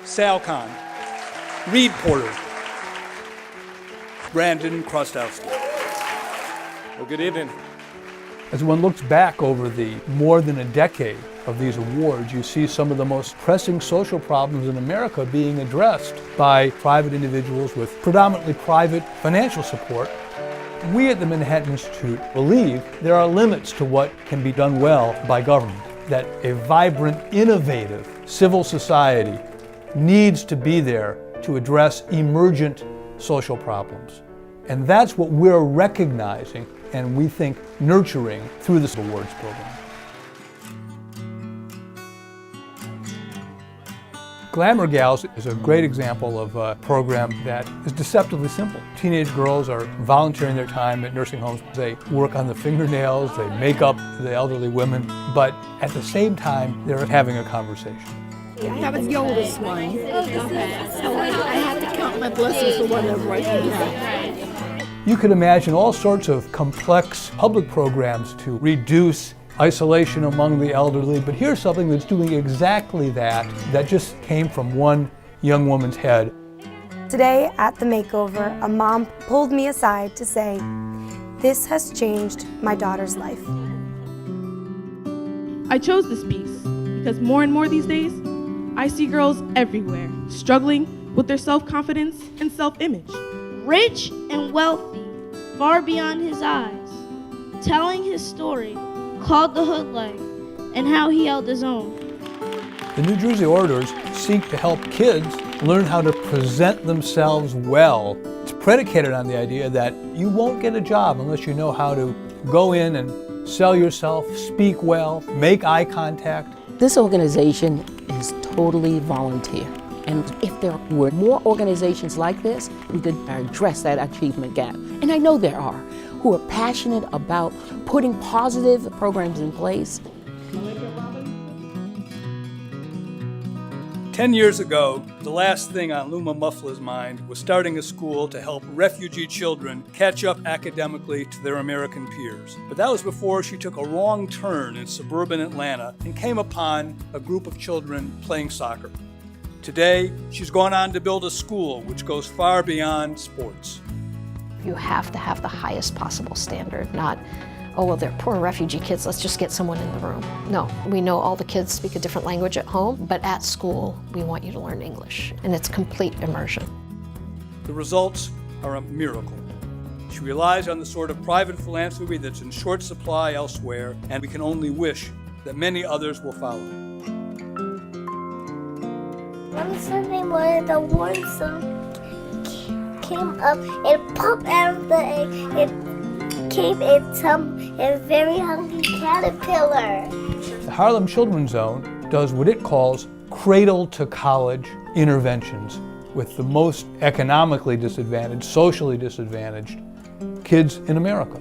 Sal Khan, Reed Porter, Brandon Krostowski. Well, good evening. As one looks back over the more than a decade of these awards, you see some of the most pressing social problems in America being addressed by private individuals with predominantly private financial support. We at the Manhattan Institute believe there are limits to what can be done well by government, that a vibrant, innovative civil society needs to be there to address emergent social problems. And that's what we're recognizing and we think nurturing through this awards program. Glamour Gals is a great example of a program that is deceptively simple. Teenage girls are volunteering their time at nursing homes. They work on the fingernails, they make up the elderly women, but at the same time, they're having a conversation. That was the oldest one. So I had to count my blessings for whatever I did. You can imagine all sorts of complex public programs to reduce isolation among the elderly, but here's something that's doing exactly that just came from one young woman's head. Today at the makeover, a mom pulled me aside to say, "This has changed my daughter's life." I chose this piece because more and more these days, I see girls everywhere struggling with their self-confidence and self-image. Rich and wealthy, far beyond his eyes, telling his story, called the hoodlum, and how he held his own. The New Jersey Orators seek to help kids learn how to present themselves well. It's predicated on the idea that you won't get a job unless you know how to go in and sell yourself, speak well, make eye contact. This organization is totally volunteer. And if there were more organizations like this, we could address that achievement gap. And I know there are, who are passionate about putting positive programs in place. 10 years ago, the last thing on Luma Muffla's mind was starting a school to help refugee children catch up academically to their American peers. But that was before she took a wrong turn in suburban Atlanta and came upon a group of children playing soccer. Today, she's gone on to build a school which goes far beyond sports. You have to have the highest possible standard, not, oh, well, they're poor refugee kids, let's just get someone in the room. No, we know all the kids speak a different language at home, but at school, we want you to learn English, and it's complete immersion. The results are a miracle. She relies on the sort of private philanthropy that's in short supply elsewhere, and we can only wish that many others will follow. One Sunday morning, the worm came up and popped out of the egg and came in some very hungry caterpillar. The Harlem Children's Zone does what it calls cradle to college interventions with the most economically disadvantaged, socially disadvantaged kids in America.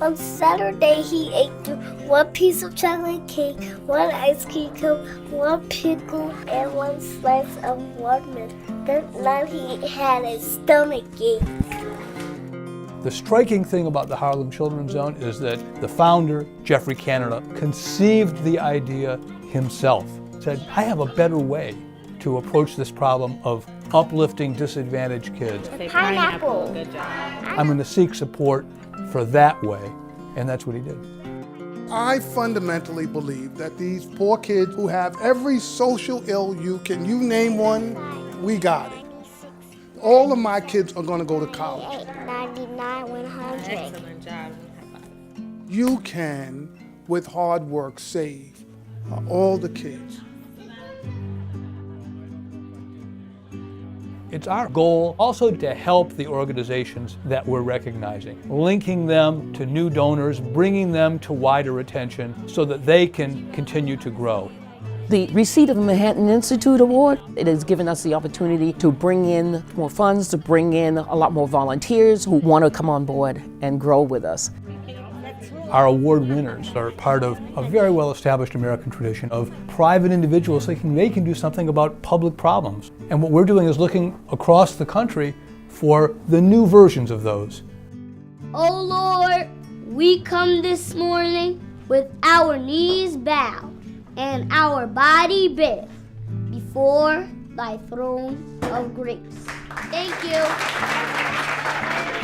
On Saturday, he ate one piece of chocolate cake, one ice cream cone, one pickle, and one slice of watermelon. That night he had a stomach ache. The striking thing about the Harlem Children's Zone is that the founder, Jeffrey Canada, conceived the idea himself. Said, I have a better way to approach this problem of uplifting disadvantaged kids. Pineapple. Good job. I'm going to seek support for that way, and that's what he did. I fundamentally believe that these poor kids who have every social ill you name one, we got it. All of my kids are going to go to college. 99, 100. Excellent job. You can, with hard work, save all the kids. It's our goal also to help the organizations that we're recognizing, linking them to new donors, bringing them to wider attention so that they can continue to grow. The receipt of the Manhattan Institute Award, it has given us the opportunity to bring in more funds, to bring in a lot more volunteers who want to come on board and grow with us. Our award winners are part of a very well-established American tradition of private individuals thinking they can do something about public problems. And what we're doing is looking across the country for the new versions of those. Oh Lord, we come this morning with our knees bowed and our body bent before thy throne of grace. Thank you.